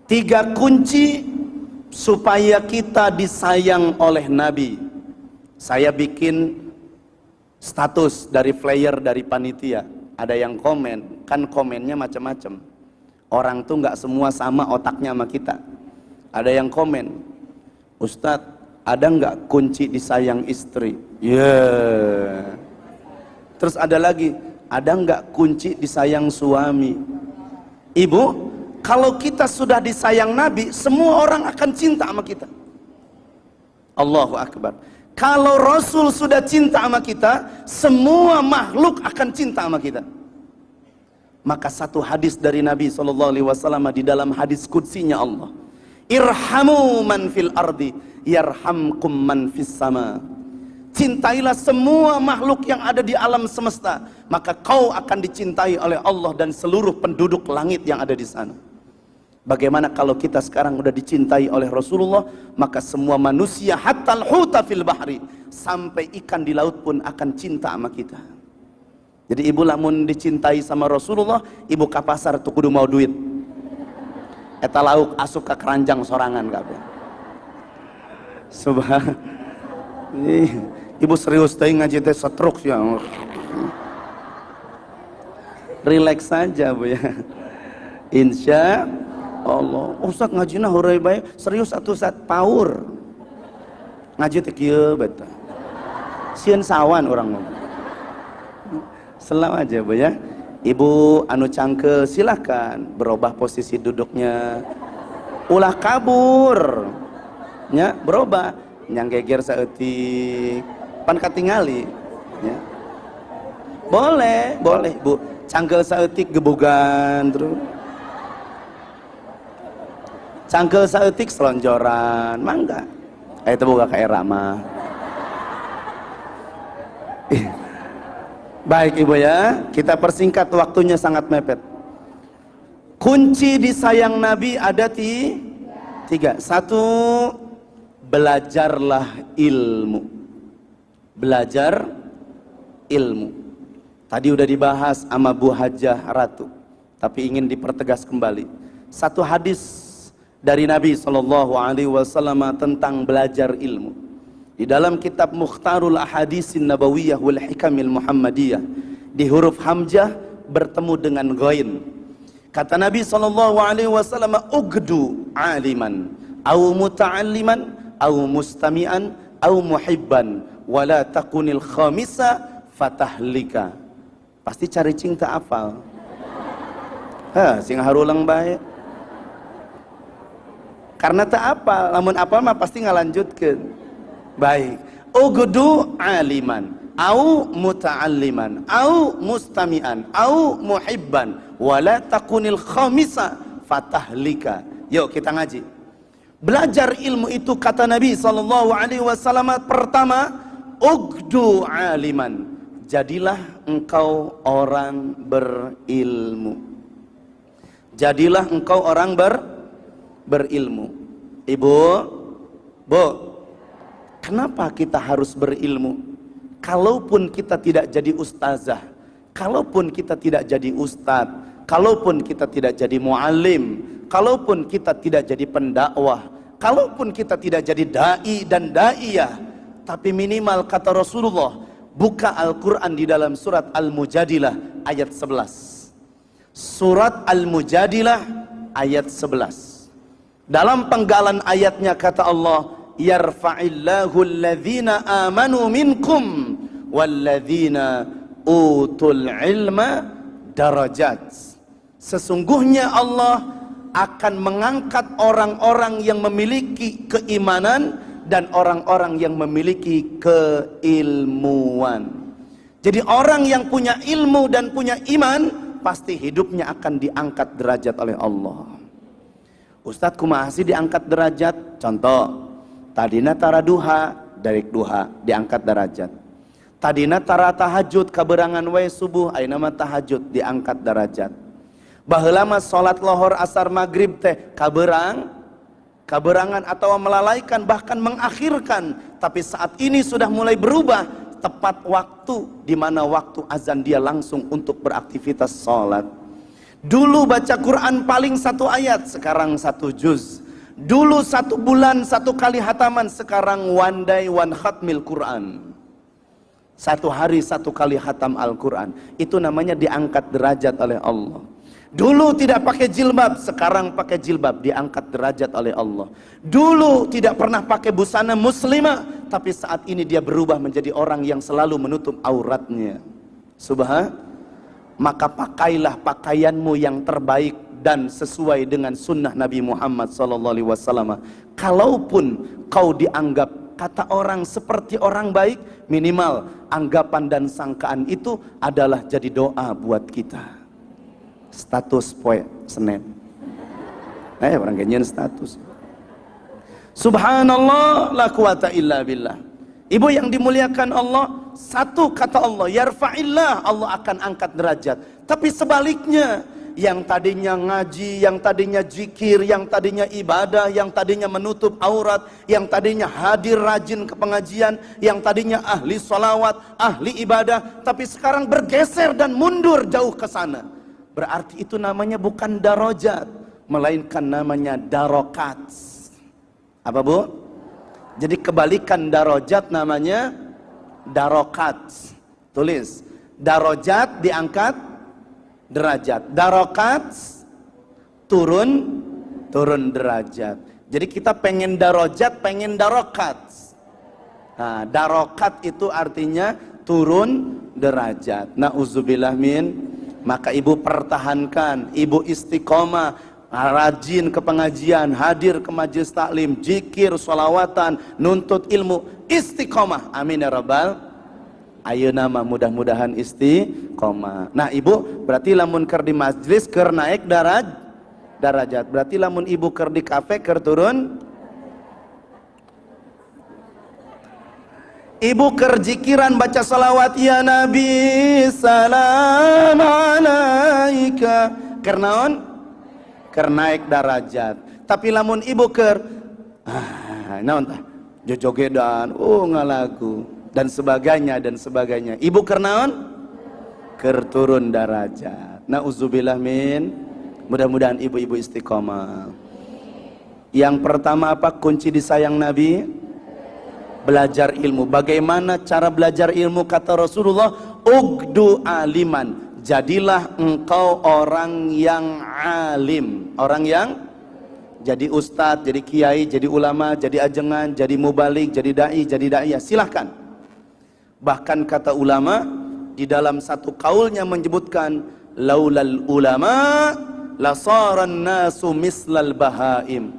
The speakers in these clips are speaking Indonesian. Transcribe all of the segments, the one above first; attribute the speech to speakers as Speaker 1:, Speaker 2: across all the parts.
Speaker 1: 3 kunci supaya kita disayang oleh Nabi. Saya bikin status dari flyer dari panitia. Ada yang komen, kan komennya macam-macam. Orang tuh nggak semua sama otaknya sama kita. Ada yang komen, Ustadz, ada nggak kunci disayang istri? Terus ada lagi, ada nggak kunci disayang suami? Ibu, kalau kita sudah disayang Nabi, semua orang akan cinta sama kita. Allahu Akbar. Kalau Rasul sudah cinta sama kita, semua makhluk akan cinta sama kita. Maka satu hadis dari Nabi SAW di dalam hadis qudsinya Allah, irhamu man fil ardi yarhamkum man fis sama. Cintailah semua makhluk yang ada di alam semesta, maka kau akan dicintai oleh Allah dan seluruh penduduk langit yang ada di sana. Bagaimana kalau kita sekarang sudah dicintai oleh Rasulullah, maka semua manusia hatal huta fil bahri, sampai ikan di laut pun akan cinta sama kita. Jadi ibu lamun dicintai sama Rasulullah, ibu ke pasar tuh kudu mau duit. Eta lauk asup ke keranjang sorangan kabeh. Subhan. Ibu serius teh ngaji teh stroke ya. Relax saja Bu ya. Insya Allah. Ustaz ngajina hurai bae serius atuh Ustaz paur. Ngaji teh kieu beta. Sieun sawan orang ngomong. Selau aja Bu ya. Ibu anu cangkel silakan berubah posisi duduknya. Ulah kabur. Nya berubah nyang geger saeutik pan katingali ya. Boleh Bu. Cangkel saeutik gebogan terus. Cangkel saeutik selonjoran, mangga. Eta boga ka era mah. Baik Ibu ya, kita persingkat waktunya sangat mepet. Kunci disayang Nabi ada 3. 1, belajarlah ilmu. Belajar ilmu. Tadi udah dibahas sama Bu Hajah Ratu, tapi ingin dipertegas kembali. Satu hadis dari Nabi SAW tentang belajar ilmu. Di dalam kitab Mukhtarul Ahadisin Nabawiyah wal Hikamil Muhammadiyah, di huruf hamzah bertemu dengan ghain. Kata Nabi SAW, ugdu aliman, au muta'alliman, au mustami'an, au muhibban, wala takunil khamisa fatahlika. Pasti cari cinta afal. Sing harulang baik. Karena tak apal, lamun apal mah pasti ngalanjutkeun. Baik. Ugdu aliman, au muta'alliman, au mustami'an, au muhibban, wala takunil khamisa fatahlika. Yuk kita ngaji. Belajar ilmu itu kata Nabi SAW pertama, ugdu aliman, jadilah engkau orang berilmu. Jadilah engkau orang berilmu. Ibu, Bu, kenapa kita harus berilmu? Kalaupun kita tidak jadi ustazah, kalaupun kita tidak jadi ustadz, kalaupun kita tidak jadi muallim, kalaupun kita tidak jadi pendakwah, kalaupun kita tidak jadi dai dan daiyah, tapi minimal kata Rasulullah, buka Al-Quran di dalam surat Al-Mujadilah ayat 11. Surat Al-Mujadilah ayat 11. Dalam penggalan ayatnya kata Allah, yarfa'illahu alladhina amanu minkum walladhina utul ilma darajat. Sesungguhnya Allah akan mengangkat orang-orang yang memiliki keimanan dan orang-orang yang memiliki keilmuan. Jadi orang yang punya ilmu dan punya iman, pasti hidupnya akan diangkat derajat oleh Allah. Ustadz kumaha sih diangkat derajat? Contoh, tadina tara duha, dari duha diangkat derajat. Tadina tara tahajud kaberangan wae subuh, ayeuna mah tahajud diangkat derajat. Baheula mah salat lohor asar maghrib teh kaberangan atau melalaikan bahkan mengakhirkan, tapi saat ini sudah mulai berubah, tepat waktu di mana waktu azan dia langsung untuk beraktivitas salat. Dulu baca Quran paling 1 ayat, sekarang 1 juz. Dulu 1 bulan 1 kali hataman, sekarang one day one khatmil Quran. 1 hari 1 kali khatam Al-Quran. Itu namanya diangkat derajat oleh Allah. Dulu tidak pakai jilbab, sekarang pakai jilbab, diangkat derajat oleh Allah. Dulu tidak pernah pakai busana muslimah, tapi saat ini dia berubah menjadi orang yang selalu menutup auratnya. Maka pakailah pakaianmu yang terbaik dan sesuai dengan sunnah Nabi Muhammad SAW. Kalaupun kau dianggap kata orang seperti orang baik, minimal anggapan dan sangkaan itu adalah jadi doa buat kita. Status poe Senin. Orang kenyan status. Subhanallah la quwata illa billah. Ibu yang dimuliakan Allah, satu kata Allah, yarfa'illah, Allah akan angkat derajat. Tapi sebaliknya, yang tadinya ngaji, yang tadinya zikir, yang tadinya ibadah, yang tadinya menutup aurat, yang tadinya hadir rajin ke pengajian, yang tadinya ahli sholawat, ahli ibadah, tapi sekarang bergeser dan mundur jauh ke sana. Berarti itu namanya bukan darajat, melainkan namanya darokat. Apa bu? Jadi kebalikan darajat namanya darokat. Tulis, darajat diangkat derajat, darokat turun derajat. Jadi kita pengen darajat, pengen darokat. Nah, darokat itu artinya turun derajat. Nauzubillah min. Maka ibu pertahankan, ibu istiqomah, rajin ke pengajian, hadir ke majelis taklim, zikir, sholawatan, nuntut ilmu, istiqomah. Amin ya rabbal. Ayo nama mudah-mudahan istiqomah. Nah ibu, berarti lamun ker di majlis ker naik darajat. Berarti lamun ibu ker di kafe ker turun. Ibu kerjikiran baca salawat ya Nabi salam alaika kernaon ker naik darajat. Tapi lamun ibu ker naon tah jojogedan ngalagu dan sebagainya ibu ker naon ker turun darajat. Nauzubillah min. Mudah-mudahan ibu-ibu istiqomah. Yang pertama apa kunci disayang Nabi? Belajar ilmu. Bagaimana cara belajar ilmu? Kata Rasulullah, ugdu aliman, jadilah engkau orang yang alim, orang yang jadi ustadz, jadi kiai, jadi ulama, jadi ajengan, jadi mubalik, jadi dai, jadi da'iyah, silahkan. Bahkan kata ulama di dalam satu kaulnya menyebutkan, laulal ulama lasaran nasu mislal bahaim.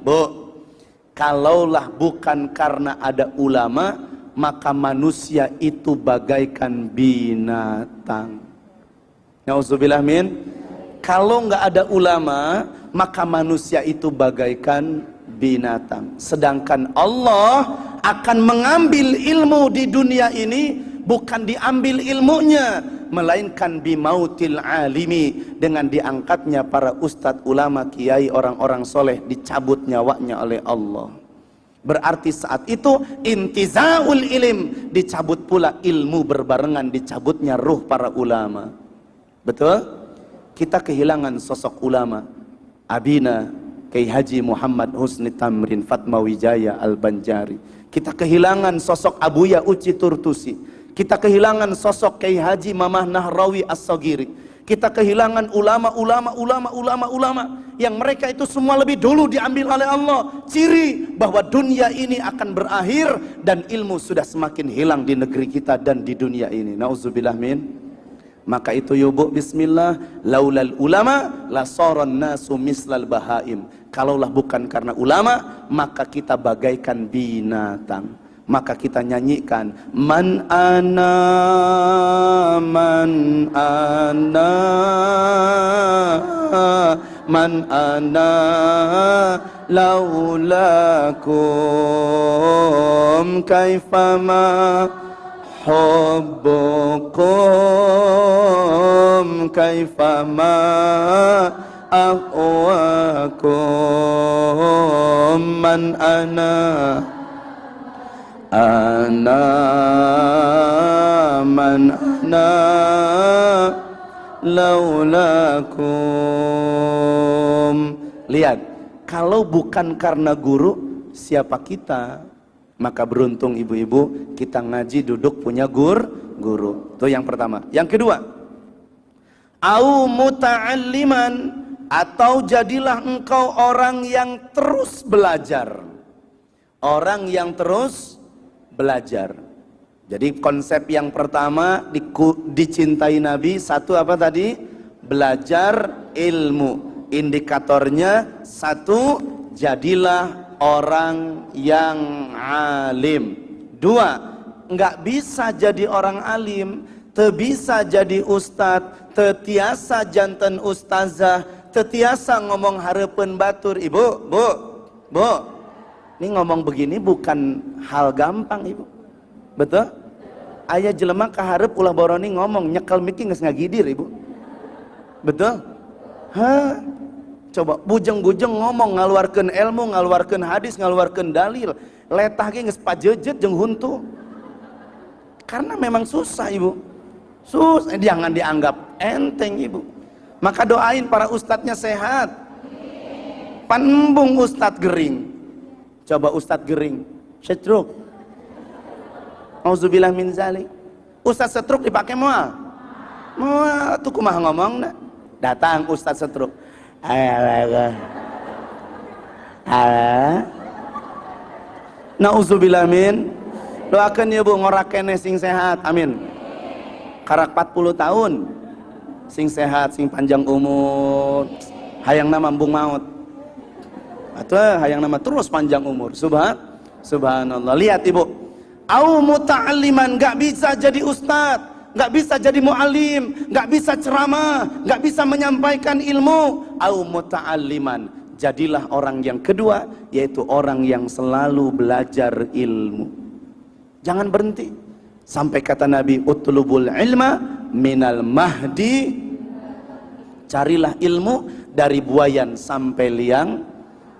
Speaker 1: Kalaulah bukan karena ada ulama, maka manusia itu bagaikan binatang. Nauzubillah min. Kalau nggak ada ulama, maka manusia itu bagaikan binatang. Sedangkan Allah akan mengambil ilmu di dunia ini, bukan diambil ilmunya, melainkan bimautil alimi, dengan diangkatnya para ustadz, ulama, kiai, orang-orang soleh, dicabut nyawanya oleh Allah. Berarti saat itu intizaul ilim, dicabut pula ilmu berbarengan dicabutnya ruh para ulama. Betul? Kita kehilangan sosok ulama. Abina Kiai Haji Muhammad Husni Tamrin Fatmawijaya Al-Banjari. Kita kehilangan sosok Abuya Uci Turtusi. Kita kehilangan sosok Kiai Haji Mamah Nahrawi As-Sogiri. Kita kehilangan ulama yang mereka itu semua lebih dulu diambil oleh Allah. Ciri bahwa dunia ini akan berakhir dan ilmu sudah semakin hilang di negeri kita dan di dunia ini. Nauzubillah min. Maka itu yubuk bismillah, laulal ulama lasaran nasu mislal bahaim. Kalaulah bukan karena ulama, maka kita bagaikan binatang. Maka kita nyanyikan man ana laulakum kaifama hubbukum kaifama ahwakum man ana man ana laulakum. Lihat, kalau bukan karena guru, siapa kita? Maka beruntung ibu-ibu, kita ngaji duduk punya guru. Itu yang pertama. Yang kedua, au muta'alliman, atau jadilah engkau orang yang terus belajar. Orang yang terus belajar. Jadi konsep yang pertama dicintai Nabi, satu apa tadi? Belajar ilmu. Indikatornya satu, jadilah orang yang alim. Dua, nggak bisa jadi orang alim, bisa jadi ustad, tetiasa jantan ustazah, tetiasa ngomong harapan batur. Ibu, bu, ini ngomong begini bukan hal gampang ibu, betul? Ayah jelema kaharep ulah boroni ngomong nyekel miki geus ngagidir ibu, betul? Hah? Coba bujeng-bujeng ngomong ngaluarkeun ilmu, ngaluarkeun hadis, ngaluarkeun dalil, letah ge geus pajejet jeung huntu. Karena memang susah ibu, jangan dianggap enteng ibu. Maka doain para ustadznya sehat. Panembung ustadz gering. Coba ustadz gering, stroke. Auzubillah min zalik. Ustadz stroke dipakai moal. Moal tuh kumaha ngomong na? Datang ustadz stroke. Nauzubillah min. Doakeun ya bu ngorakene sing sehat, amin. Karak 40 tahun sing sehat, sing panjang umur, hayang nama embung maut atau hayang nama terus panjang umur. Subhanallah. Lihat ibu, au muta'alliman, gak bisa jadi ustadz, gak bisa jadi muallim, gak bisa ceramah, gak bisa menyampaikan ilmu. Au muta'alliman, jadilah orang yang kedua, yaitu orang yang selalu belajar ilmu. Jangan berhenti. Sampai kata Nabi, utlubul ilma minal mahdi, carilah ilmu dari buayan sampai liang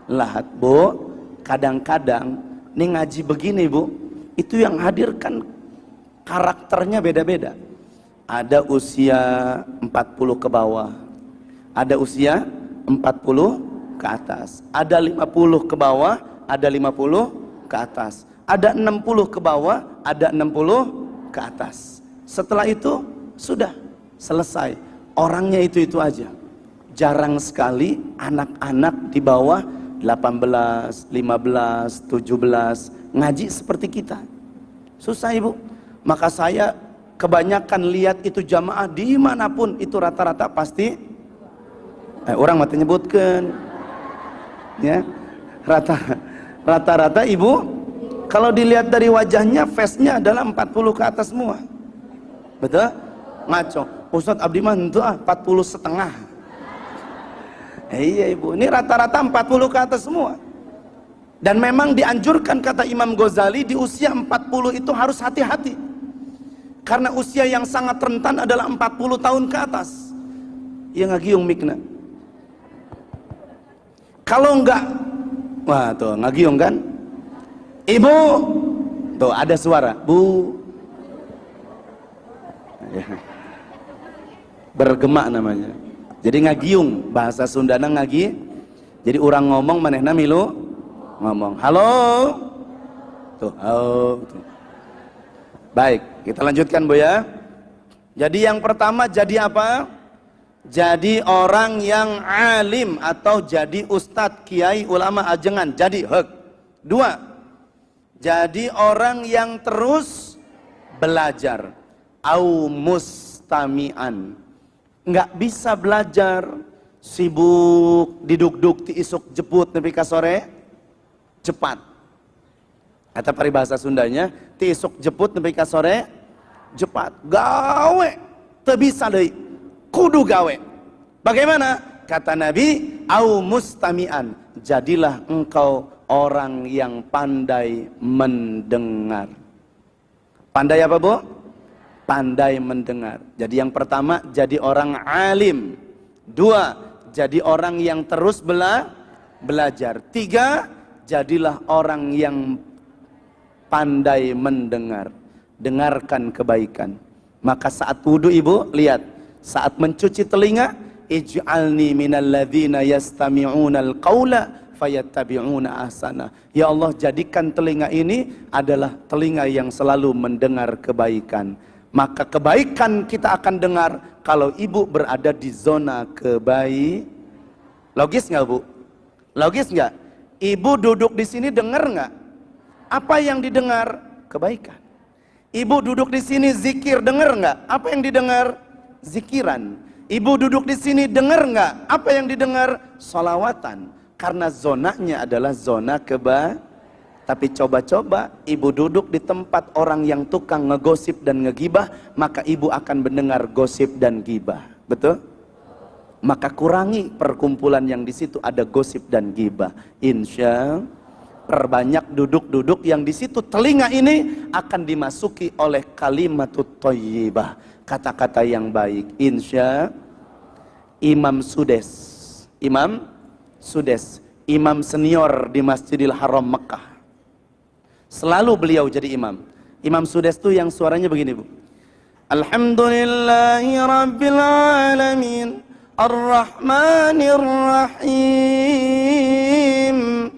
Speaker 1: lahat. Bu, kadang-kadang nih ngaji begini bu, itu yang hadirkan karakternya beda-beda. Ada usia 40 ke bawah, ada usia 40 ke atas, ada 50 ke bawah, ada 50 ke atas, ada 60 ke bawah, ada 60 ke atas. Setelah itu sudah selesai, orangnya itu aja. Jarang sekali anak-anak di bawah 18, 15, 17 ngaji seperti kita. Susah ibu. Maka saya kebanyakan lihat itu jamaah dimanapun itu rata-rata pasti orang mati nyebutkan ya, rata-rata ibu kalau dilihat dari wajahnya, face-nya adalah 40 ke atas semua. Betul? Ngaco. Ustadz Abdi mah itu 40 setengah. Iya ibu, ini rata-rata 40 ke atas semua. Dan memang dianjurkan kata Imam Ghazali, di usia 40 itu harus hati-hati. Karena usia yang sangat rentan adalah 40 tahun ke atas. Ya ngagiung mikna. Kalau enggak, wah tuh ngagiung kan? Ibu, tuh ada suara, bu, bergema namanya. Jadi ngagiung, bahasa Sundana ngagi. Jadi orang ngomong manehna milu ngomong, halo, tuh, oh, tuh. Baik, kita lanjutkan bu ya. Jadi yang pertama jadi apa? Jadi orang yang alim atau jadi ustadz, kiai, ulama, ajengan. Jadi hek. Dua, jadi orang yang terus belajar. Au mustami'an, nggak bisa belajar, sibuk diduk-duk ti isuk jeput nepi ka sore cepat. Kata paribahasa Sundanya, ti isuk jeput nepi ka sore cepat. Gawe teu bisa deui, kudu gawe. Bagaimana? Kata Nabi, au mustami'an, jadilah engkau orang yang pandai mendengar. Pandai apa bu? Pandai mendengar. Jadi yang pertama jadi orang alim. Dua, jadi orang yang terus belajar. Tiga, jadilah orang yang pandai mendengar. Dengarkan kebaikan. Maka saat wudhu ibu, lihat. Saat mencuci telinga, ij'alni minal ladzina yastami'unal qaula fayattabi'una ahsana. Ya Allah, jadikan telinga ini adalah telinga yang selalu mendengar kebaikan. Maka kebaikan kita akan dengar kalau ibu berada di zona kebaikan. Logis nggak, Bu? Logis nggak? Ibu duduk di sini dengar nggak? Apa yang didengar? Kebaikan. Ibu duduk di sini zikir, dengar nggak? Apa yang didengar? Zikiran. Ibu duduk di sini dengar nggak? Apa yang didengar? Salawatan. Karena zonanya adalah zona kebaikan. Tapi coba-coba ibu duduk di tempat orang yang tukang ngegosip dan ngegibah, maka ibu akan mendengar gosip dan gibah. Betul? Maka kurangi perkumpulan yang di situ ada gosip dan gibah. Insya perbanyak duduk-duduk yang di situ telinga ini akan dimasuki oleh kalimatut thayyibah, kata-kata yang baik. Insya Imam Sudes, imam senior di Masjidil Haram Mekah. Selalu beliau jadi imam. Imam Sudes itu yang suaranya begini, Bu. Alhamdulillahi Rabbil Alamin Ar-Rahmanir Rahim.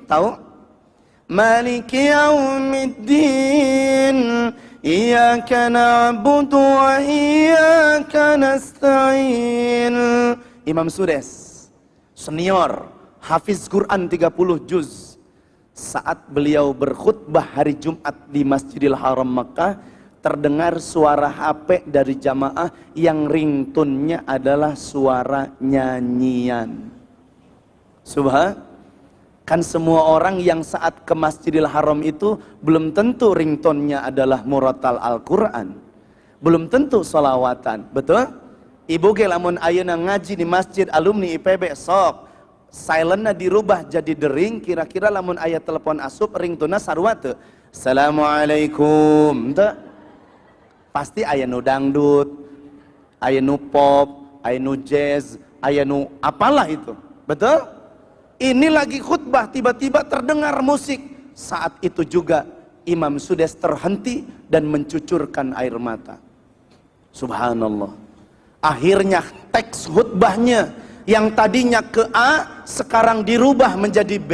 Speaker 1: Tahu? Maliki Yaumiddin Iyyaka na'budu wa iyyaka nasta'in. Imam Sudes, senior, hafiz Quran 30 juz. Saat beliau berkhutbah hari Jumat di Masjidil Haram Makkah, terdengar suara HP dari jamaah yang ringtone-nya adalah suara nyanyian. Kan semua orang yang saat ke Masjidil Haram itu belum tentu ringtone-nya adalah murattal Al-Quran, belum tentu sholawatan. Betul? Ibu ge lamun ayeuna ngaji di masjid alumni IPB sok silentnya dirubah jadi dering, kira-kira lamun aya telepon asup ringtone sarua teu? Assalamualaikum teu? Pasti aya nu dangdut, aya nu pop, aya nu jazz, aya nu apalah itu. Betul? Ini lagi khutbah, tiba-tiba terdengar musik. Saat itu juga Imam Sudes terhenti dan mencucurkan air mata. Subhanallah. Akhirnya teks khutbahnya yang tadinya ke A sekarang dirubah menjadi B.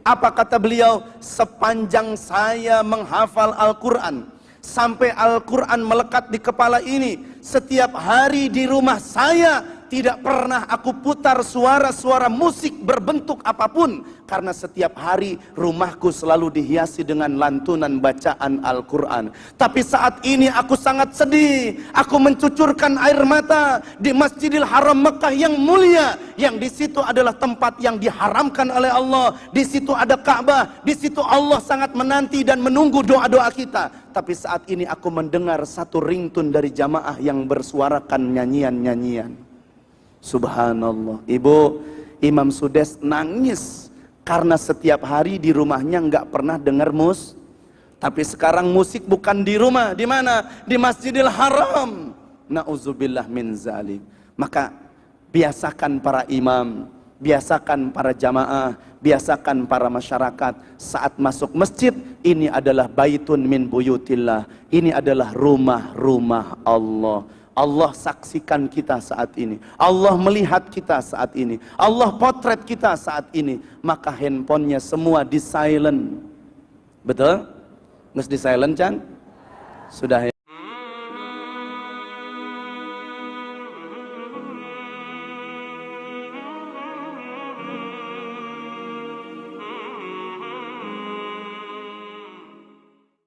Speaker 1: Apa kata beliau? Sepanjang saya menghafal Al-Quran, sampai Al-Quran melekat di kepala ini, setiap hari di rumah saya tidak pernah aku putar suara-suara musik berbentuk apapun, karena setiap hari rumahku selalu dihiasi dengan lantunan bacaan Al-Quran. Tapi saat ini aku sangat sedih, aku mencucurkan air mata di Masjidil Haram Mekah yang mulia, yang di situ adalah tempat yang diharamkan oleh Allah. Di situ ada Ka'bah, di situ Allah sangat menanti dan menunggu doa-doa kita. Tapi saat ini aku mendengar satu ringtone dari jamaah yang bersuarakan nyanyian-nyanyian. Subhanallah. Ibu, Imam Sudes nangis karena setiap hari di rumahnya nggak pernah dengar tapi sekarang musik bukan di rumah, di mana? Di Masjidil Haram. Nauzubillah min zalik. Maka biasakan para imam, biasakan para jamaah, biasakan para masyarakat saat masuk masjid, ini adalah baitun min buyutillah. Ini adalah rumah-rumah Allah. Allah saksikan kita saat ini, Allah melihat kita saat ini, Allah potret kita saat ini. Maka handphonenya semua di silent. Betul? Nges di silent, Chan? Sudah ya.